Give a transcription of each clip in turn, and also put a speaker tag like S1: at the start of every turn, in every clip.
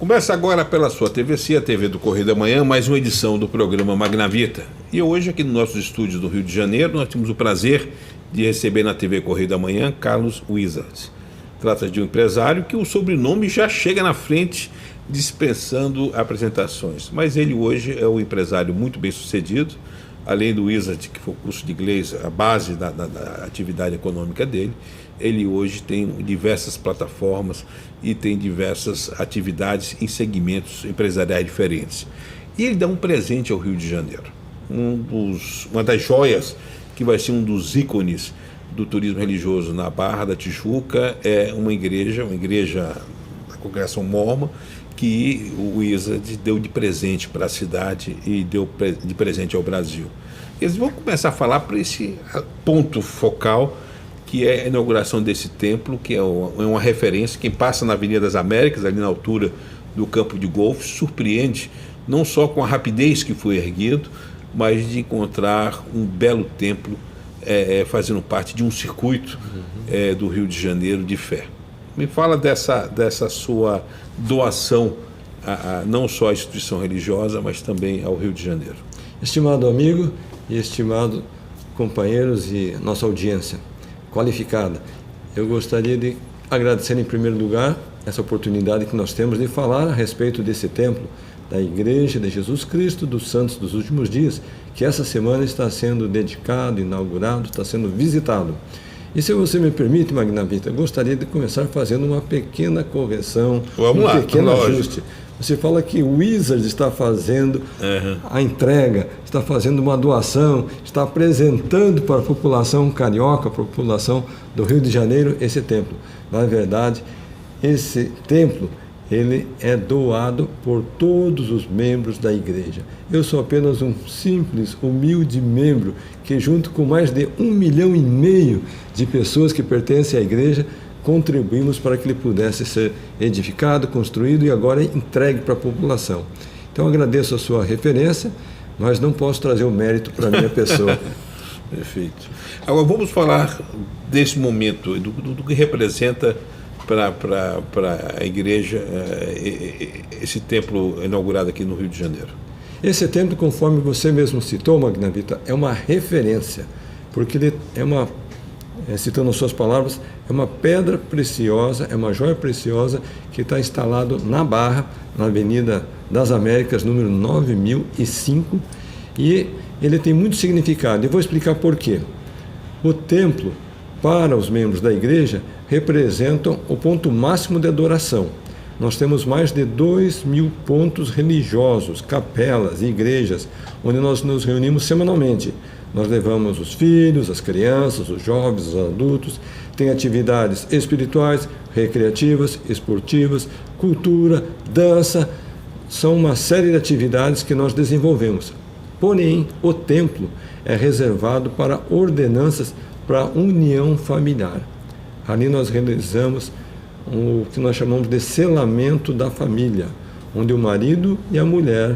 S1: Começa agora pela sua TVC, a TV do Correio da Manhã, mais uma edição do programa Magnavita. E hoje, aqui nos nossos estúdios do Rio de Janeiro, nós temos o prazer de receber na TV Correio da Manhã Carlos Wizard. Trata de um empresário que o sobrenome já chega na frente, dispensando apresentações. Mas ele hoje é um empresário muito bem sucedido, além do Wizard, que foi o curso de inglês, a base da atividade econômica dele. Ele hoje tem diversas plataformas e tem diversas atividades em segmentos empresariais diferentes. E ele dá um presente ao Rio de Janeiro. Uma das joias que vai ser um dos ícones do turismo religioso na Barra da Tijuca é uma igreja da congregação Mormon, que o Wizard deu de presente para a cidade e deu de presente ao Brasil. Eles vão começar a falar para esse ponto focal, que é a inauguração desse templo, que é uma referência. Quem passa na Avenida das Américas, ali na altura do campo de golfe, surpreende não só com a rapidez que foi erguido, mas de encontrar um belo templo fazendo parte de um circuito do Rio de Janeiro de fé. Me fala dessa sua doação, não só à instituição religiosa, mas também ao Rio de Janeiro.
S2: Estimado amigo e estimado companheiros e nossa audiência qualificada, eu gostaria de agradecer em primeiro lugar essa oportunidade que nós temos de falar a respeito desse templo da Igreja de Jesus Cristo dos Santos dos Últimos Dias, que essa semana está sendo dedicado, inaugurado, está sendo visitado. E se você me permite, Magnavita, eu gostaria de começar fazendo uma pequena correção, pequeno ajuste. Você fala que o Wizard está fazendo a entrega, está fazendo uma doação, está apresentando para a população carioca, para a população do Rio de Janeiro, esse templo. Na verdade, esse templo, ele é doado por todos os membros da igreja. Eu sou apenas um simples, humilde membro que, junto com mais de 1,5 milhão de pessoas que pertencem à igreja, contribuímos para que ele pudesse ser edificado, construído e agora entregue para a população. Então, agradeço a sua referência, mas não posso trazer o mérito para a minha pessoa.
S1: Perfeito. Agora, vamos falar desse momento, do que representa para a igreja esse templo inaugurado aqui no Rio de Janeiro.
S2: Esse templo, conforme você mesmo citou, Magnavita, é uma referência, porque ele é uma, citando as suas palavras, é uma pedra preciosa, é uma joia preciosa que está instalado na Barra, na Avenida das Américas, número 9005, e ele tem muito significado. E vou explicar por quê. O templo, para os membros da igreja, representam o ponto máximo de adoração. Nós temos mais de 2.000 pontos religiosos, capelas, igrejas, onde nós nos reunimos semanalmente. Nós levamos os filhos, as crianças, os jovens, os adultos. Tem atividades espirituais, recreativas, esportivas, cultura, dança. São uma série de atividades que nós desenvolvemos. Porém, o templo é reservado para ordenanças para união familiar. Ali nós realizamos o que nós chamamos de selamento da família, onde o marido e a mulher,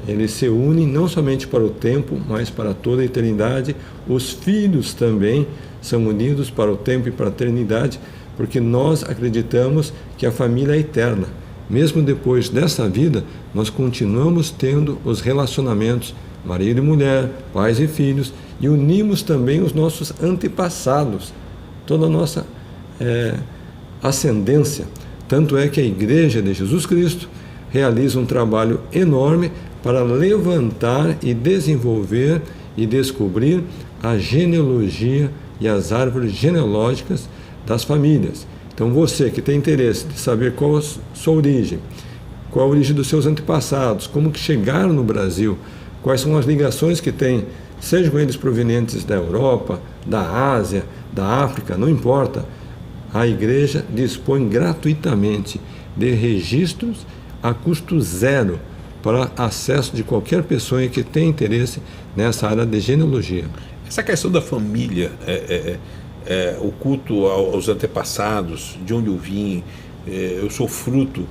S2: eles se unem não somente para o tempo, mas para toda a eternidade. Os filhos também são unidos para o tempo e para a eternidade, porque nós acreditamos que a família é eterna. Mesmo depois dessa vida, nós continuamos tendo os relacionamentos marido e mulher, pais e filhos, e unimos também os nossos antepassados, toda a nossa ascendência. Tanto é que a Igreja de Jesus Cristo realiza um trabalho enorme para levantar e desenvolver e descobrir a genealogia e as árvores genealógicas das famílias. Então você que tem interesse de saber qual a sua origem, qual a origem dos seus antepassados, como que chegaram no Brasil, quais são as ligações que tem, sejam eles provenientes da Europa, da Ásia, da África, não importa. A igreja dispõe gratuitamente de registros a custo zero para acesso de qualquer pessoa que tenha interesse nessa área de genealogia.
S1: Essa questão da família, o culto aos antepassados, de onde eu vim, eu sou fruto,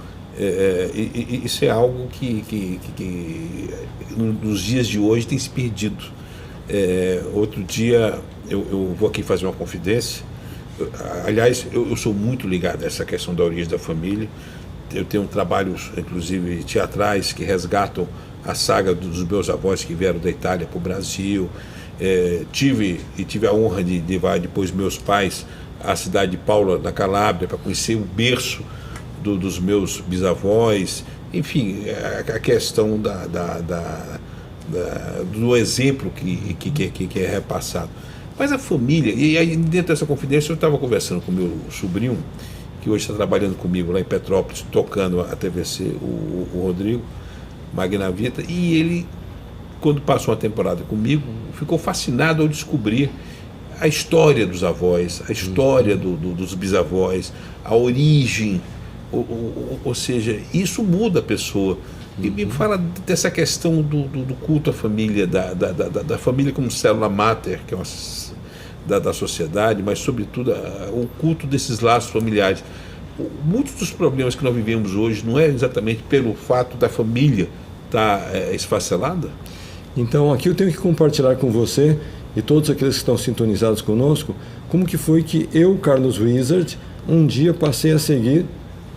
S1: isso é algo que nos dias de hoje tem se perdido. Outro dia eu vou aqui fazer uma confidência. Aliás, eu sou muito ligado a essa questão da origem da família, eu tenho trabalhos, inclusive teatrais, que resgatam a saga dos meus avós que vieram da Itália para o Brasil. Tive a honra de levar depois meus pais à cidade de Paula, na Calábria, para conhecer o berço dos meus bisavós. Enfim, a questão do exemplo que é repassado. Mas a família, e aí dentro dessa confidência eu estava conversando com meu sobrinho, que hoje está trabalhando comigo lá em Petrópolis, tocando a TVC, o Rodrigo Magnavita, e ele, quando passou uma temporada comigo, ficou fascinado ao descobrir a história dos avós, a história dos bisavós, a origem, ou seja, isso muda a pessoa. E me fala dessa questão do culto à família, da família como célula máter, que é da sociedade, mas sobretudo o culto desses laços familiares. Muitos dos problemas que nós vivemos hoje não é exatamente pelo fato da família estar esfacelada?
S2: Então aqui eu tenho que compartilhar com você e todos aqueles que estão sintonizados conosco, como que foi que eu, Carlos Wizard, um dia passei a seguir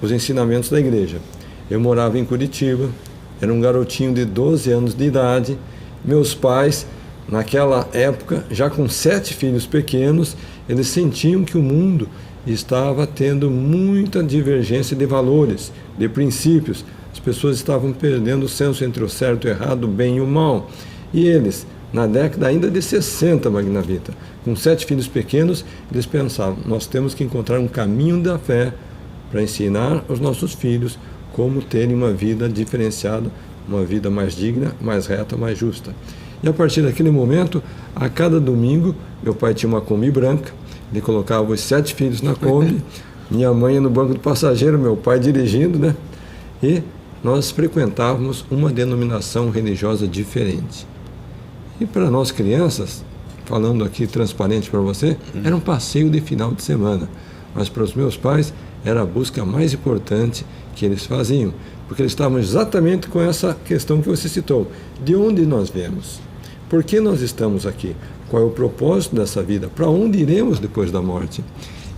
S2: os ensinamentos da igreja. Eu morava em Curitiba, era um garotinho de 12 anos de idade. Meus pais, naquela época, já com 7 filhos pequenos, eles sentiam que o mundo estava tendo muita divergência de valores, de princípios. As pessoas estavam perdendo o senso entre o certo e o errado, o bem e o mal. E eles, na década ainda de 60, Magnavita, com 7 filhos pequenos, eles pensavam, nós temos que encontrar um caminho da fé para ensinar aos nossos filhos como terem uma vida diferenciada, uma vida mais digna, mais reta, mais justa. E a partir daquele momento, a cada domingo, meu pai tinha uma Kombi branca, ele colocava os 7 filhos na Kombi, minha mãe no banco do passageiro, meu pai dirigindo, né? E nós frequentávamos uma denominação religiosa diferente. E para nós crianças, falando aqui transparente para você, era um passeio de final de semana. Mas para os meus pais, era a busca mais importante que eles faziam, porque eles estavam exatamente com essa questão que você citou. De onde nós viemos? Por que nós estamos aqui? Qual é o propósito dessa vida? Para onde iremos depois da morte?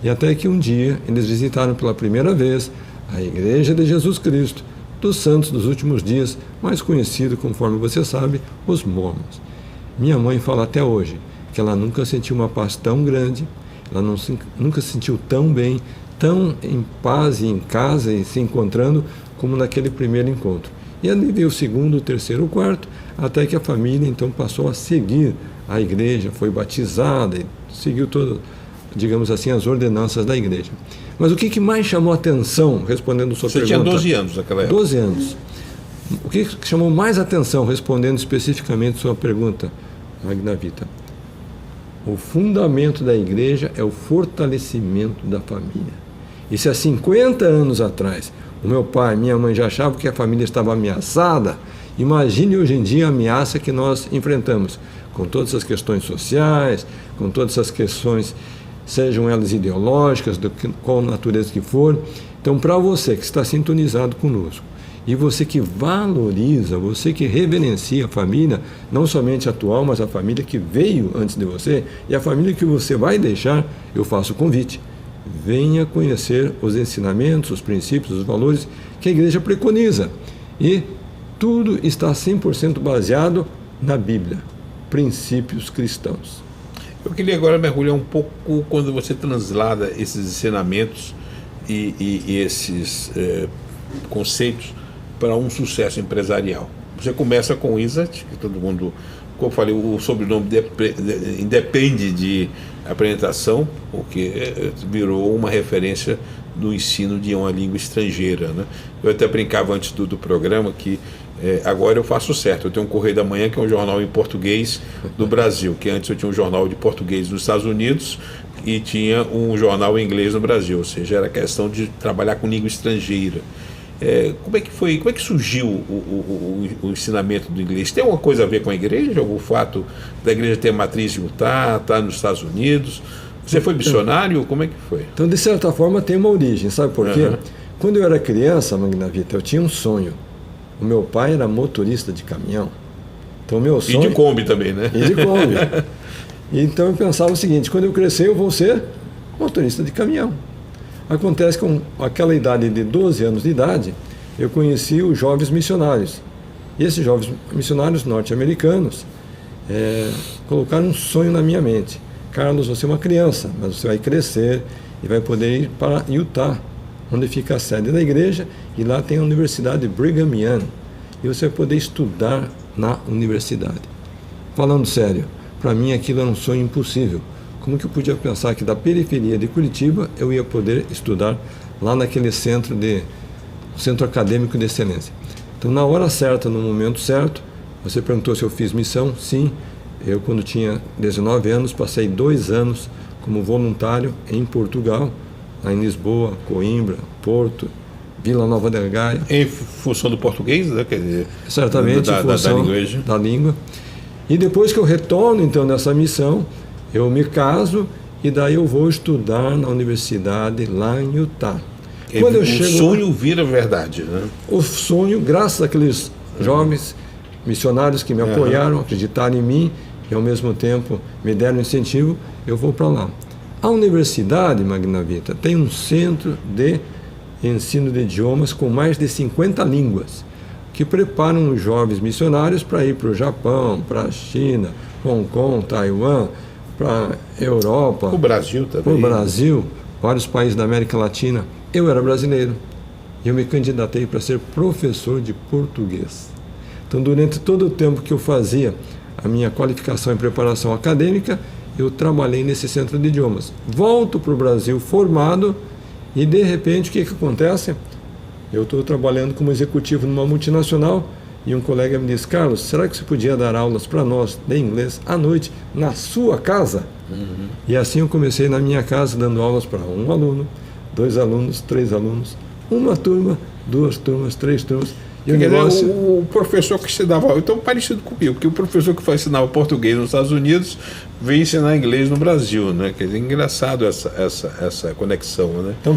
S2: E até que um dia eles visitaram pela primeira vez a Igreja de Jesus Cristo, dos Santos dos Últimos Dias, mais conhecido, conforme você sabe, os Mormons. Minha mãe fala até hoje que ela nunca sentiu uma paz tão grande, ela nunca se sentiu tão bem, tão em paz e em casa e se encontrando como naquele primeiro encontro. E ali veio o segundo, o terceiro, o quarto, até que a família então passou a seguir a igreja, foi batizada e seguiu todas, digamos assim, as ordenanças da igreja. Mas o que mais chamou a atenção, respondendo a sua pergunta?
S1: Você tinha 12 anos naquela época.
S2: 12 anos. O que chamou mais atenção, respondendo especificamente a sua pergunta, Magnavita? O fundamento da igreja é o fortalecimento da família. E se há 50 anos atrás o meu pai e minha mãe já achavam que a família estava ameaçada, imagine hoje em dia a ameaça que nós enfrentamos, com todas as questões sociais, com todas essas questões, sejam elas ideológicas, de qual natureza que for. Então, para você que está sintonizado conosco, e você que valoriza, você que reverencia a família, não somente a atual, mas a família que veio antes de você, e a família que você vai deixar, eu faço o convite. Venha conhecer os ensinamentos, os princípios, os valores que a igreja preconiza. E tudo está 100% baseado na Bíblia, princípios cristãos.
S1: Eu queria agora mergulhar um pouco quando você translada esses ensinamentos e esses conceitos para um sucesso empresarial. Você começa com Wizard, que todo mundo, como eu falei, o sobrenome independe de apresentação, porque virou uma referência do ensino de uma língua estrangeira, né? Eu até brincava antes do programa que agora eu faço certo. Eu tenho um Correio da Manhã, que é um jornal em português do Brasil, que antes eu tinha um jornal de português nos Estados Unidos e tinha um jornal em inglês no Brasil, ou seja, era questão de trabalhar com língua estrangeira. Como é que surgiu o ensinamento do inglês? Tem alguma coisa a ver com a igreja? O fato da igreja ter matriz em Utah, está nos Estados Unidos? Você foi missionário? Como é que foi?
S2: Então, de certa forma, tem uma origem, sabe por quê? Quando eu era criança, Magnavita, eu tinha um sonho. O meu pai era motorista de caminhão. Então, meu sonho...
S1: E de Kombi também, né?
S2: E de Kombi. Então, eu pensava o seguinte, quando eu crescer, eu vou ser motorista de caminhão. Acontece que com aquela idade de 12 anos de idade, eu conheci os jovens missionários. E esses jovens missionários norte-americanos colocaram um sonho na minha mente. Carlos, você é uma criança, mas você vai crescer e vai poder ir para Utah, onde fica a sede da igreja, e lá tem a Universidade Brigham Young. E você vai poder estudar na universidade. Falando sério, para mim aquilo era um sonho impossível. Como que eu podia pensar que da periferia de Curitiba eu ia poder estudar lá naquele centro acadêmico de excelência? Então, na hora certa, no momento certo, você perguntou se eu fiz missão. Sim, eu quando tinha 19 anos, passei 2 anos como voluntário em Portugal, lá em Lisboa, Coimbra, Porto, Vila Nova del Gaia.
S1: Em função do português, né? Quer dizer,
S2: certamente, em função da língua. E depois que eu retorno, então, nessa missão, eu me caso e daí eu vou estudar na universidade lá em Utah.
S1: Quando o sonho vira verdade, né?
S2: O sonho, graças àqueles jovens missionários que me apoiaram, acreditaram em mim e ao mesmo tempo me deram incentivo, eu vou para lá. A Universidade Magnavita tem um centro de ensino de idiomas com mais de 50 línguas, que preparam os jovens missionários para ir para o Japão, para a China, Hong Kong, Taiwan, para a Europa,
S1: o Brasil também.
S2: Para o Brasil, vários países da América Latina. Eu era brasileiro e eu me candidatei para ser professor de português. Então, durante todo o tempo que eu fazia a minha qualificação e preparação acadêmica, eu trabalhei nesse centro de idiomas. Volto para o Brasil formado e, de repente, o que acontece? Eu estou trabalhando como executivo numa multinacional e um colega me disse: Carlos, será que você podia dar aulas para nós de inglês à noite na sua casa? E assim eu comecei na minha casa dando aulas para 1 aluno, 2 alunos, 3 alunos, uma turma, 2 turmas, 3 turmas. E
S1: o professor que ensinava, então parecido comigo, porque o professor que ensinava português nos Estados Unidos veio ensinar inglês no Brasil, né? Quer dizer, engraçado essa conexão, né?
S2: Então,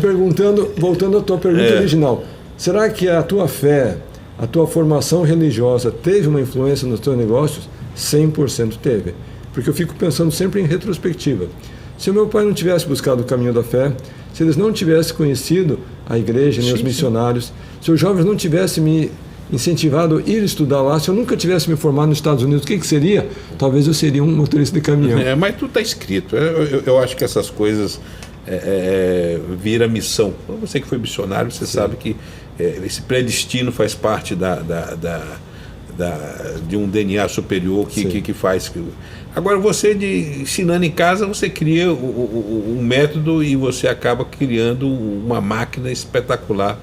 S2: voltando à tua pergunta original, será que a tua fé, a tua formação religiosa teve uma influência nos teus negócios? 100% teve. Porque eu fico pensando sempre em retrospectiva. Se o meu pai não tivesse buscado o caminho da fé, se eles não tivessem conhecido a igreja, nem os missionários, se os jovens não tivessem me incentivado a ir estudar lá, se eu nunca tivesse me formado nos Estados Unidos, o que seria? Talvez eu seria um motorista de caminhão.
S1: Mas tudo está escrito. Eu acho que essas coisas vira missão. Você que foi missionário, você sabe que esse predestino faz parte de um DNA superior que faz. Agora, você ensinando em casa, você cria um método e você acaba criando uma máquina espetacular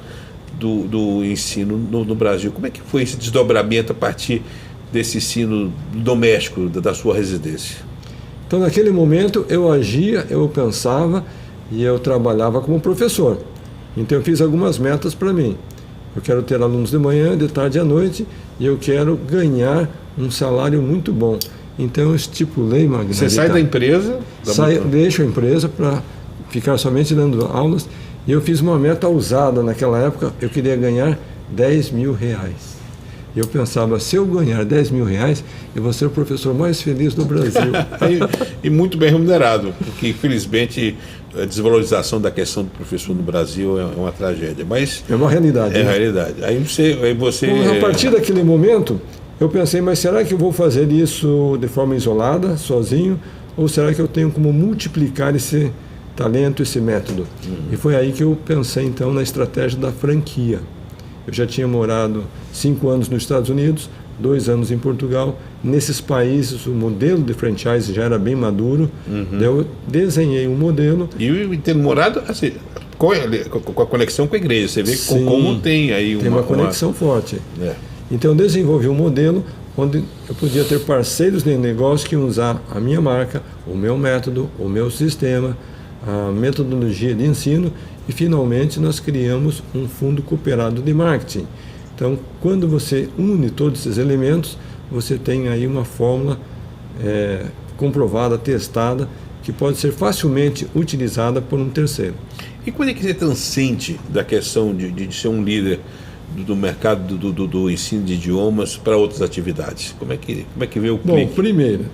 S1: do ensino no Brasil. Como é que foi esse desdobramento a partir desse ensino doméstico da sua residência?
S2: Então, naquele momento, eu agia, eu pensava e eu trabalhava como professor. Então, eu fiz algumas metas para mim. Eu quero ter alunos de manhã, de tarde e à noite, e eu quero ganhar um salário muito bom. Então, eu estipulei, Magna.
S1: Você sai da empresa?
S2: Deixo a empresa para ficar somente dando aulas. E eu fiz uma meta ousada naquela época, eu queria ganhar R$10.000. E eu pensava, se eu ganhar R$10.000, eu vou ser o professor mais feliz do Brasil.
S1: e muito bem remunerado, porque infelizmente a desvalorização da questão do professor no Brasil é uma tragédia. Mas
S2: é uma realidade.
S1: É uma realidade. Aí você
S2: Então, a partir daquele momento, eu pensei, mas será que eu vou fazer isso de forma isolada, sozinho? Ou será que eu tenho como multiplicar esse talento, esse método? E foi aí que eu pensei, então, na estratégia da franquia. Eu já tinha morado 5 anos nos Estados Unidos, 2 anos em Portugal. Nesses países, o modelo de franchise já era bem maduro. Eu desenhei um modelo.
S1: E tendo morado assim, com a conexão com a igreja, você vê como tem aí
S2: uma conexão forte. Então, eu desenvolvi um modelo onde eu podia ter parceiros de negócio que iam usar a minha marca, o meu método, o meu sistema, a metodologia de ensino, e finalmente nós criamos um fundo cooperado de marketing. Então, quando você une todos esses elementos, você tem aí uma fórmula comprovada, testada, que pode ser facilmente utilizada por um terceiro.
S1: E quando é que você transcende da questão de ser um líder do mercado do ensino de idiomas para outras atividades? Como é que vê o clique?
S2: Bom, primeiro,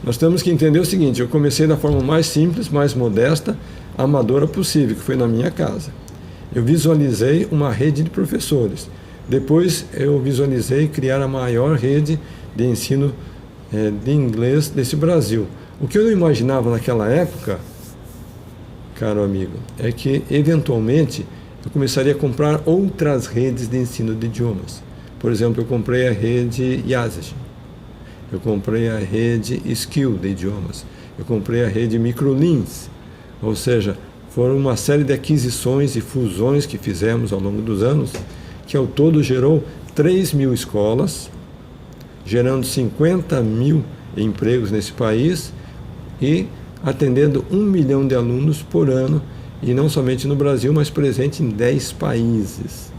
S2: Nós temos que entender o seguinte: eu comecei da forma mais simples, mais modesta, amadora possível, que foi na minha casa. Eu visualizei uma rede de professores. Depois eu visualizei criar a maior rede de ensino de inglês desse Brasil. O que eu não imaginava naquela época, caro amigo, é que eventualmente eu começaria a comprar outras redes de ensino de idiomas. Por exemplo, eu comprei a rede Yazid, eu comprei a rede Skill de idiomas, eu comprei a rede Microlins, ou seja, foram uma série de aquisições e fusões que fizemos ao longo dos anos, que ao todo gerou 3.000 escolas, gerando 50.000 empregos nesse país e atendendo 1 milhão de alunos por ano, e não somente no Brasil, mas presente em 10 países.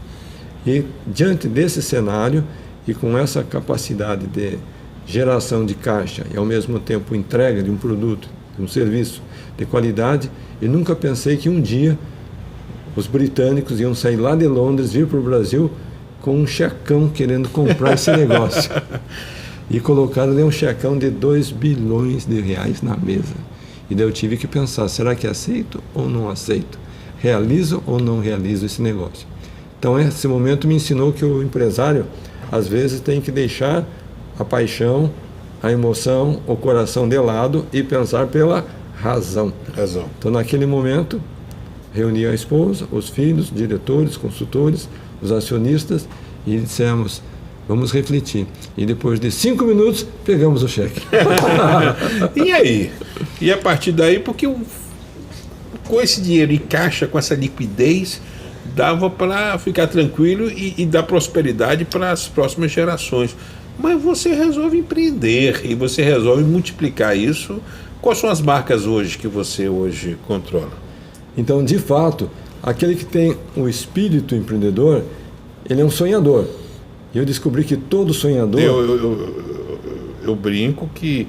S2: E diante desse cenário e com essa capacidade de geração de caixa e ao mesmo tempo entrega de um produto, de um serviço de qualidade, eu nunca pensei que um dia os britânicos iam sair lá de Londres, vir para o Brasil com um checão querendo comprar esse negócio. E colocaram ali um checão de 2 bilhões de reais na mesa. E daí eu tive que pensar, será que aceito ou não aceito? Realizo ou não realizo esse negócio? Então esse momento me ensinou que o empresário às vezes tem que deixar a paixão, a emoção, o coração de lado e pensar pela razão. Então naquele momento reuni a esposa, os filhos, diretores, consultores, os acionistas e dissemos, vamos refletir. E depois de 5 minutos, pegamos o cheque.
S1: E aí? E a partir daí, porque com esse dinheiro em caixa, com essa liquidez, dava para ficar tranquilo e dar prosperidade para as próximas gerações. Mas você resolve empreender e você resolve multiplicar isso. Quais são as marcas hoje que você hoje controla?
S2: Então, de fato, aquele que tem o espírito empreendedor, ele é um sonhador. E eu descobri que todo sonhador...
S1: Eu brinco que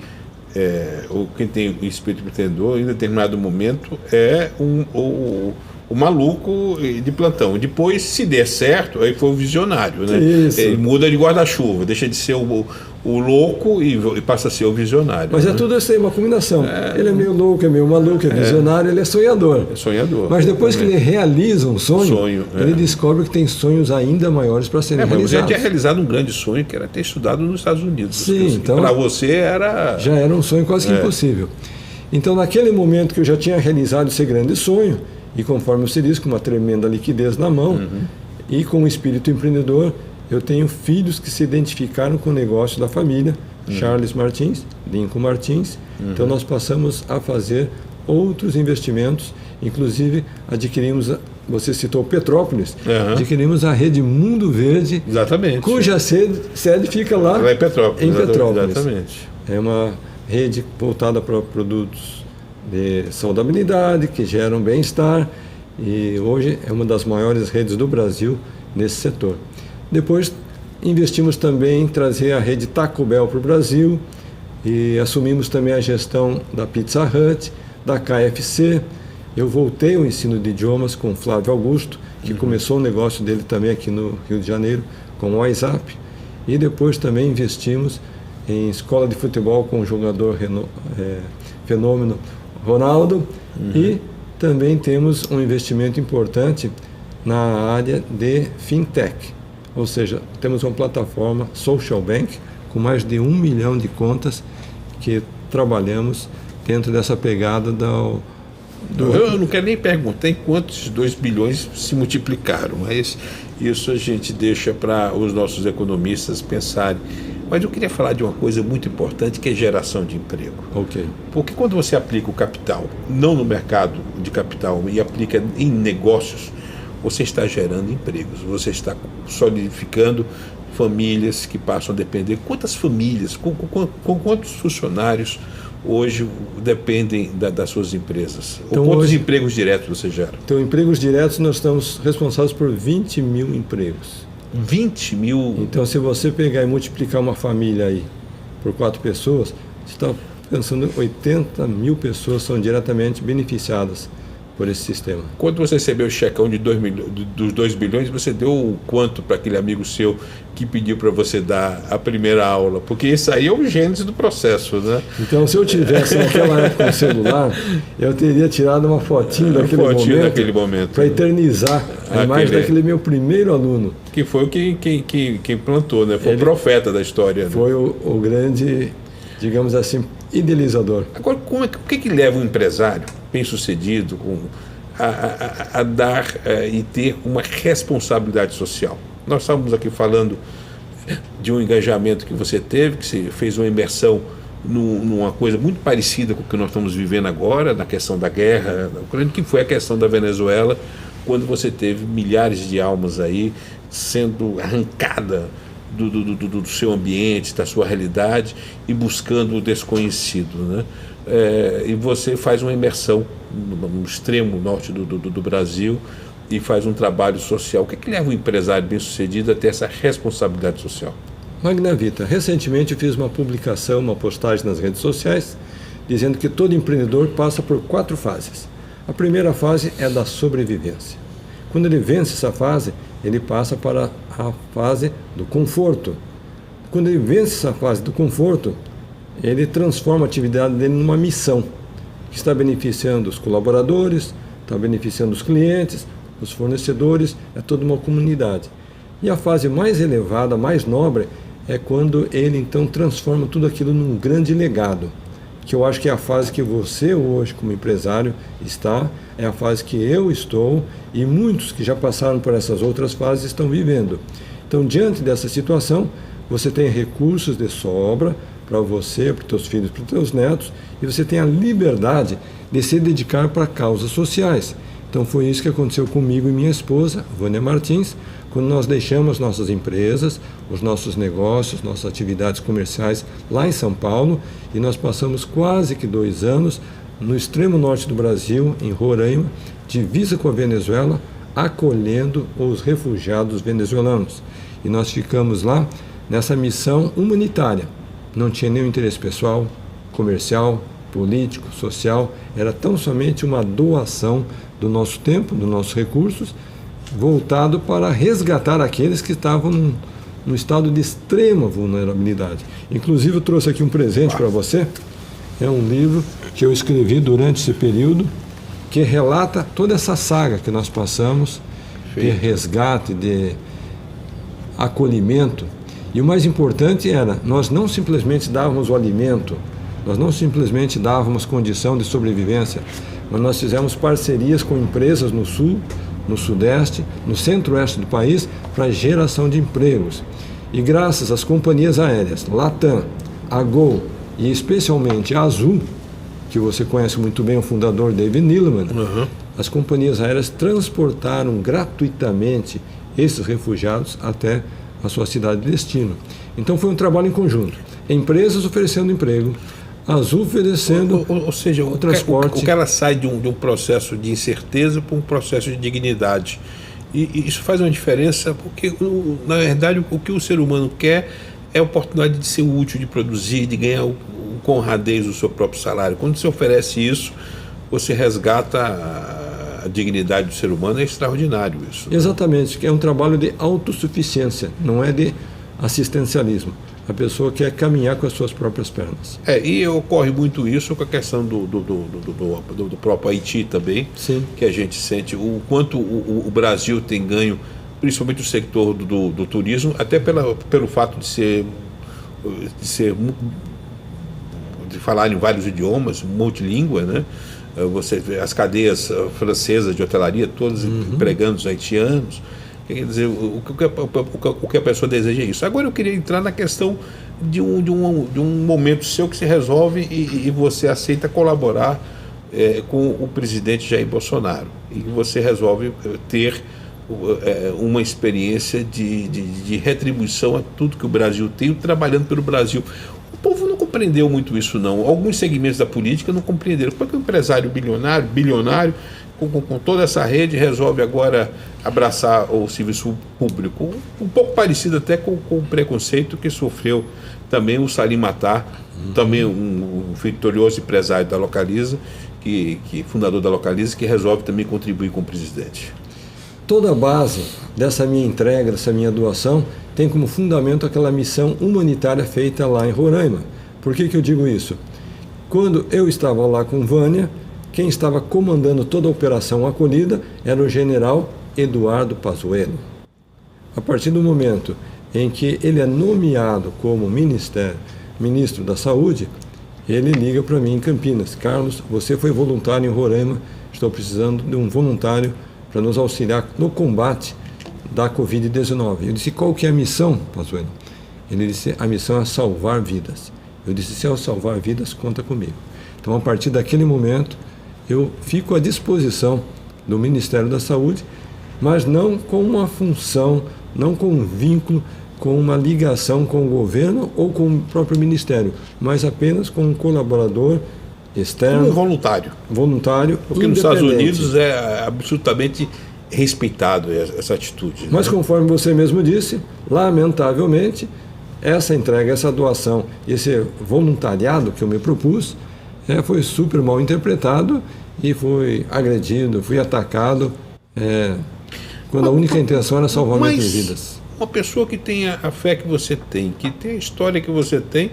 S1: quem tem o espírito empreendedor, em determinado momento, é o maluco de plantão. Depois, se der certo, aí foi o visionário, né? Ele muda de guarda-chuva, deixa de ser o louco e passa a ser o visionário.
S2: Mas
S1: né?
S2: É tudo isso aí, uma combinação. Ele é meio louco, é meio maluco, é visionário, ele é sonhador.
S1: É sonhador.
S2: Mas depois que ele realiza um sonho, ele descobre que tem sonhos ainda maiores para serem realizados.
S1: Mas você tinha realizado um grande sonho, que era ter estudado nos Estados Unidos.
S2: Sim, então...
S1: Para você era...
S2: Já era um sonho quase que impossível. Então, naquele momento que eu já tinha realizado esse grande sonho, e conforme você disse, com uma tremenda liquidez na mão, e com o espírito empreendedor, eu tenho filhos que se identificaram com o negócio da família, Charles Martins, Lincoln Martins. Então nós passamos a fazer outros investimentos, inclusive adquirimos, você citou Petrópolis, adquirimos a rede Mundo Verde,
S1: exatamente,
S2: cuja sede fica lá
S1: em Petrópolis.
S2: Exatamente. É uma rede voltada para produtos de saudabilidade, que geram bem-estar, e hoje é uma das maiores redes do Brasil nesse setor. Depois investimos também em trazer a rede Taco Bell para o Brasil e assumimos também a gestão da Pizza Hut, da KFC. Eu voltei ao ensino de idiomas com o Flávio Augusto, que começou o negócio dele também aqui no Rio de Janeiro, com o WhatsApp, e depois também investimos em escola de futebol com o jogador fenômeno Ronaldo, e também temos um investimento importante na área de fintech, ou seja, temos uma plataforma Social Bank com mais de 1 milhão de contas que trabalhamos dentro dessa pegada
S1: Eu não quero nem perguntar em quantos 2 bilhões se multiplicaram, mas isso a gente deixa para os nossos economistas pensarem. Mas eu queria falar de uma coisa muito importante, que é geração de emprego.
S2: Ok.
S1: Porque quando você aplica o capital, não no mercado de capital, e aplica em negócios, você está gerando empregos, você está solidificando famílias que passam a depender. Quantas famílias, com quantos funcionários hoje dependem das suas empresas? Então, ou quantos hoje, empregos diretos você gera?
S2: Então, empregos diretos, nós estamos responsáveis por 20 mil empregos.
S1: 20 mil?
S2: Então, se você pegar e multiplicar uma família aí por 4 pessoas, você está pensando 80 mil pessoas são diretamente beneficiadas por esse sistema.
S1: Quando você recebeu o checão de dos 2 bilhões, você deu o quanto para aquele amigo seu que pediu para você dar a primeira aula? Porque isso aí é o gênese do processo, né?
S2: Então, se eu tivesse naquela época um celular, eu teria tirado uma fotinho daquele momento para eternizar a imagem daquele meu primeiro aluno.
S1: Que foi quem plantou, né? Foi o profeta da história. Né?
S2: Foi o grande, digamos assim, idealizador.
S1: Agora, o que leva um empresário bem-sucedido a dar e ter uma responsabilidade social? Nós estávamos aqui falando de um engajamento que você teve, que você fez uma imersão numa coisa muito parecida com o que nós estamos vivendo agora, na questão da guerra na Ucrânia, que foi a questão da Venezuela, quando você teve milhares de almas aí sendo arrancada do seu ambiente, da sua realidade e buscando o desconhecido, né? E você faz uma imersão no extremo norte do Brasil e faz um trabalho social. O que leva um empresário bem-sucedido a ter essa responsabilidade social?
S2: Magnavita, recentemente eu fiz uma publicação, uma postagem nas redes sociais, dizendo que todo empreendedor passa por 4 fases. A primeira fase é da sobrevivência. Quando ele vence essa fase, ele passa para a fase do conforto. Quando ele vence essa fase do conforto, ele transforma a atividade dele numa missão, que está beneficiando os colaboradores, está beneficiando os clientes, os fornecedores, é toda uma comunidade. E a fase mais elevada, mais nobre, é quando ele então transforma tudo aquilo num grande legado, que eu acho que é a fase que você hoje como empresário está, é a fase que eu estou e muitos que já passaram por essas outras fases estão vivendo. Então, diante dessa situação, você tem recursos de sobra para você, para os teus filhos, para os teus netos, e você tem a liberdade de se dedicar para causas sociais. Então foi isso que aconteceu comigo e minha esposa, Vânia Martins, quando nós deixamos nossas empresas, os nossos negócios, nossas atividades comerciais lá em São Paulo, e nós passamos quase que 2 anos no extremo norte do Brasil, em Roraima, divisa com a Venezuela, acolhendo os refugiados venezuelanos. E nós ficamos lá nessa missão humanitária. Não tinha nenhum interesse pessoal, comercial, político, social, era tão somente uma doação do nosso tempo, dos nossos recursos, voltado para resgatar aqueles que estavam num estado de extrema vulnerabilidade. Inclusive, eu trouxe aqui um presente para você. É um livro que eu escrevi durante esse período, que relata toda essa saga que nós passamos, de resgate, de acolhimento. E o mais importante era, nós não simplesmente dávamos o alimento, nós não simplesmente dávamos condição de sobrevivência, mas nós fizemos parcerias com empresas no sul, no sudeste, no centro-oeste do país, para geração de empregos. E graças às companhias aéreas, Latam, a Gol e especialmente a Azul, que você conhece muito bem, o fundador David Neeleman, as companhias aéreas transportaram gratuitamente esses refugiados até a sua cidade de destino. Então foi um trabalho em conjunto. Empresas oferecendo emprego, a Azul oferecendo
S1: ou seja,
S2: o transporte.
S1: O cara sai de um processo de incerteza para um processo de dignidade. E isso faz uma diferença porque, na verdade, o que o ser humano quer é a oportunidade de ser útil, de produzir, de ganhar com honradez o seu próprio salário. Quando você oferece isso, você resgata a dignidade do ser humano, é extraordinário isso.
S2: Exatamente, que é um trabalho de autossuficiência, não é de assistencialismo. A pessoa quer caminhar com as suas próprias pernas.
S1: E ocorre muito isso com a questão do próprio Haiti também.
S2: Sim.
S1: Que a gente sente o quanto o Brasil tem ganho, principalmente o setor do turismo, até pelo fato de falar em vários idiomas, multilíngua, né? Você vê as cadeias francesas de hotelaria, todas empregando os haitianos. Quer dizer, o que a pessoa deseja é isso. Agora eu queria entrar na questão de um momento seu que se resolve e você aceita colaborar com o presidente Jair Bolsonaro. E você resolve ter uma experiência de retribuição a tudo que o Brasil tem, trabalhando pelo Brasil. O povo não compreendeu muito isso, não. Alguns segmentos da política não compreenderam. Porque o empresário bilionário, com toda essa rede, resolve agora abraçar o serviço público. Um pouco parecido até com o preconceito que sofreu também o Salim Matar, também um vitorioso empresário da Localiza, fundador da Localiza, que resolve também contribuir com o presidente.
S2: Toda a base dessa minha entrega, dessa minha doação, tem como fundamento aquela missão humanitária feita lá em Roraima. Por que eu digo isso? Quando eu estava lá com Vânia, quem estava comandando toda a operação acolhida era o general Eduardo Pazuello. A partir do momento em que ele é nomeado como ministro da Saúde, ele liga para mim em Campinas: Carlos, você foi voluntário em Roraima, estou precisando de um voluntário para nos auxiliar no combate da Covid-19. Eu disse: qual que é a missão, Pazuello? Ele disse: a missão é salvar vidas. Eu disse: se eu salvar vidas, conta comigo. Então, a partir daquele momento, eu fico à disposição do Ministério da Saúde, mas não com uma função, não com um vínculo, com uma ligação com o governo ou com o próprio Ministério, mas apenas com um colaborador externo.
S1: Um voluntário.
S2: Voluntário.
S1: Porque nos Estados Unidos é absolutamente respeitado essa atitude.
S2: Mas conforme você mesmo disse, lamentavelmente, essa entrega, essa doação, esse voluntariado que eu me propus, foi super mal interpretado e fui agredido, fui atacado, quando a única intenção era salvar muitas vidas.
S1: Uma pessoa que tem a fé que você tem, que tem a história que você tem,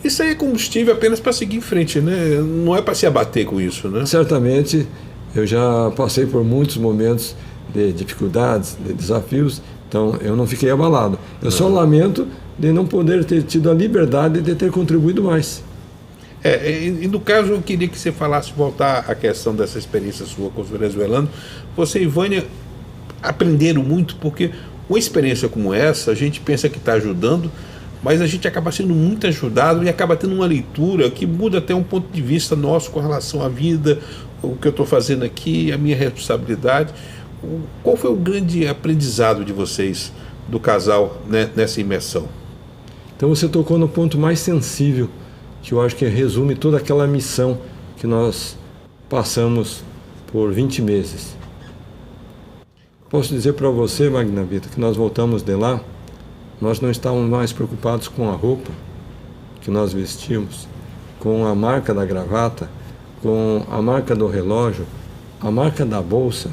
S1: isso aí é combustível apenas para seguir em frente, né? Não é para se abater com isso, né?
S2: Certamente, eu já passei por muitos momentos de dificuldades, de desafios, então eu não fiquei abalado. Eu só lamento de não poder ter tido a liberdade de ter contribuído mais.
S1: E no caso, eu queria que você falasse, voltar à questão dessa experiência sua com os venezuelanos. Você e Vânia aprenderam muito, porque uma experiência como essa, a gente pensa que está ajudando, mas a gente acaba sendo muito ajudado e acaba tendo uma leitura que muda até um ponto de vista nosso com relação à vida, o que eu estou fazendo aqui, a minha responsabilidade. Qual foi o grande aprendizado de vocês, do casal, né, nessa imersão?
S2: Então você tocou no ponto mais sensível, que eu acho que resume toda aquela missão que nós passamos por 20 meses. Posso dizer para você, Magnavita, que nós voltamos de lá, nós não estávamos mais preocupados com a roupa que nós vestimos, com a marca da gravata, com a marca do relógio, a marca da bolsa,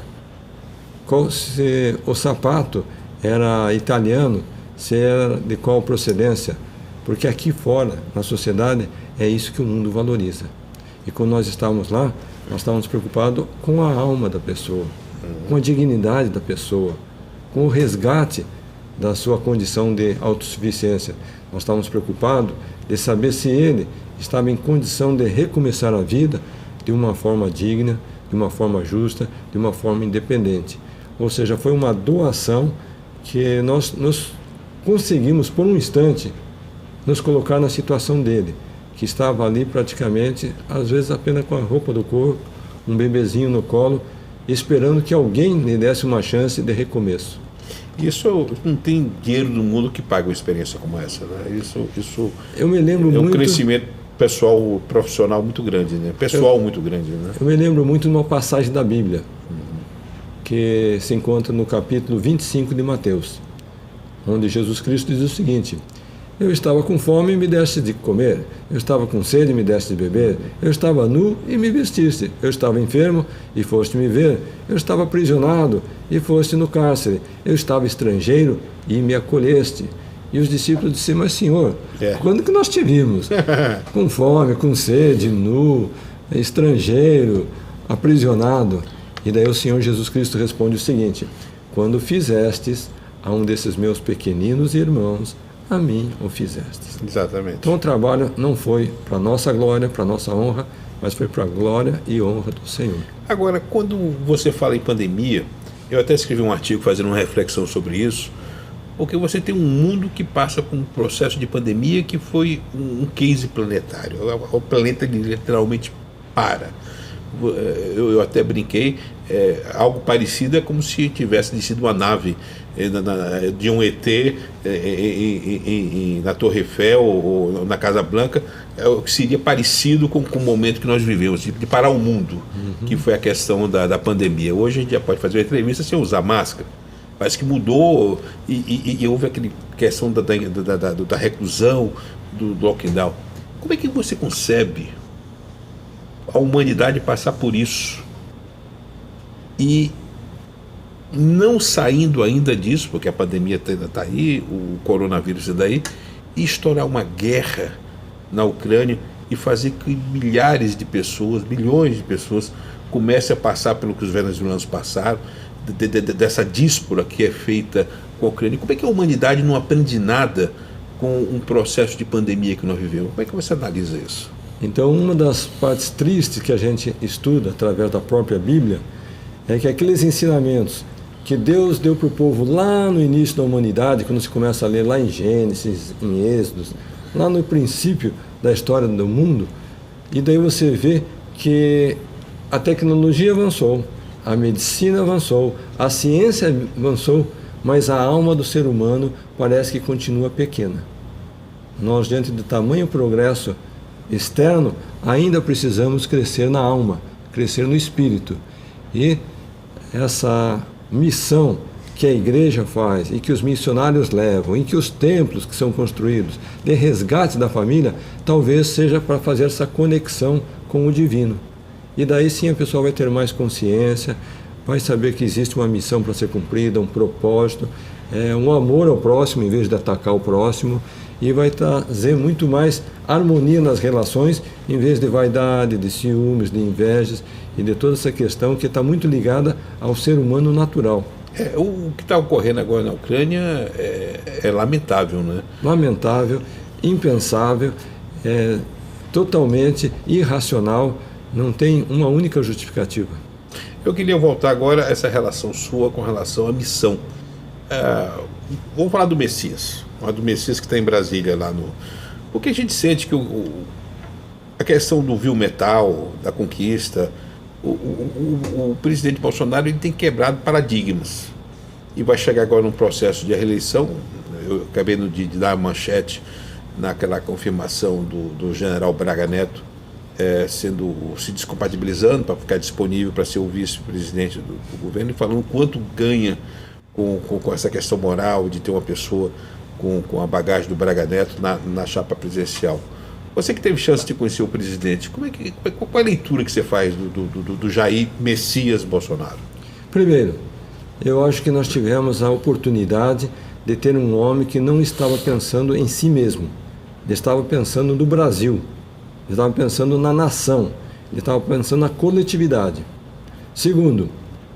S2: se o sapato era italiano, se era de qual procedência, porque aqui fora, na sociedade, é isso que o mundo valoriza. E quando nós estávamos lá, nós estávamos preocupados com a alma da pessoa, com a dignidade da pessoa, com o resgate da sua condição de autossuficiência. Nós estávamos preocupados de saber se ele estava em condição de recomeçar a vida de uma forma digna, de uma forma justa, de uma forma independente. Ou seja, foi uma doação que nós conseguimos, por um instante, nos colocar na situação dele, que estava ali praticamente, às vezes apenas com a roupa do corpo, um bebezinho no colo, esperando que alguém lhe desse uma chance de recomeço.
S1: Isso não tem dinheiro no mundo que pague uma experiência como essa, né? Isso
S2: eu me lembro muito,
S1: um crescimento pessoal, profissional muito grande, né? Muito grande, né?
S2: Eu me lembro muito de uma passagem da Bíblia, que se encontra no capítulo 25 de Mateus, onde Jesus Cristo diz o seguinte: eu estava com fome e me deste de comer, eu estava com sede e me deste de beber, eu estava nu e me vestiste, eu estava enfermo e foste me ver, eu estava aprisionado e foste no cárcere, eu estava estrangeiro e me acolheste. E os discípulos disseram: mas Senhor, quando que nós te vimos? Com fome, com sede, nu, estrangeiro, aprisionado. E daí o Senhor Jesus Cristo responde o seguinte: quando fizestes a um desses meus pequeninos irmãos, a mim o fizestes.
S1: Exatamente.
S2: Então o trabalho não foi para nossa glória, para nossa honra, mas foi para a glória e honra do Senhor.
S1: Agora, quando você fala em pandemia, eu até escrevi um artigo fazendo uma reflexão sobre isso, porque você tem um mundo que passa por um processo de pandemia que foi um case planetário. O planeta literalmente para. Eu até brinquei, algo parecido é como se tivesse descido uma nave de um ET na Torre Eiffel ou na Casa Branca, o que seria parecido com o momento que nós vivemos, de parar o mundo, que foi a questão da pandemia. Hoje a gente já pode fazer uma entrevista sem usar máscara. Parece que mudou e houve aquela questão da reclusão, do lockdown. Como é que você concebe a humanidade passar por isso e não saindo ainda disso, porque a pandemia ainda está aí, o coronavírus ainda aí, e estourar uma guerra na Ucrânia e fazer que milhares de pessoas, milhões de pessoas comecem a passar pelo que os venezuelanos passaram, dessa díspora que é feita com a Ucrânia. Como é que a humanidade não aprende nada com um processo de pandemia que nós vivemos? Como é que você analisa isso?
S2: Então, uma das partes tristes que a gente estuda através da própria Bíblia é que aqueles ensinamentos que Deus deu para o povo lá no início da humanidade, quando se começa a ler lá em Gênesis, em Êxodos, lá no princípio da história do mundo, e daí você vê que a tecnologia avançou, a medicina avançou, a ciência avançou, mas a alma do ser humano parece que continua pequena. Nós, diante do tamanho progresso externo, ainda precisamos crescer na alma, crescer no espírito. E essa missão que a igreja faz e que os missionários levam, e que os templos que são construídos, de resgate da família, talvez seja para fazer essa conexão com o divino. E daí sim a pessoa vai ter mais consciência, vai saber que existe uma missão para ser cumprida, um propósito, um amor ao próximo em vez de atacar o próximo, e vai trazer muito mais harmonia nas relações, em vez de vaidade, de ciúmes, de invejas e de toda essa questão que está muito ligada ao ser humano natural.
S1: O que está ocorrendo agora na Ucrânia é lamentável, né?
S2: Lamentável, impensável, totalmente irracional, não tem uma única justificativa.
S1: Eu queria voltar agora a essa relação sua com relação à missão. Vamos falar do Messias, do Messias que está em Brasília lá no... Porque a gente sente que a questão do vil metal, da conquista, o presidente Bolsonaro ele tem quebrado paradigmas e vai chegar agora num processo de reeleição. Eu acabei de dar a manchete naquela confirmação do general Braga Neto se descompatibilizando para ficar disponível para ser o vice-presidente do governo e falando quanto ganha com essa questão moral de ter uma pessoa com a bagagem do Braga Neto na chapa presidencial. Você que teve chance de conhecer o presidente, qual é a leitura que você faz do Jair Messias Bolsonaro?
S2: Primeiro, eu acho que nós tivemos a oportunidade de ter um homem que não estava pensando em si mesmo, ele estava pensando no Brasil, ele estava pensando na nação, ele estava pensando na coletividade. Segundo,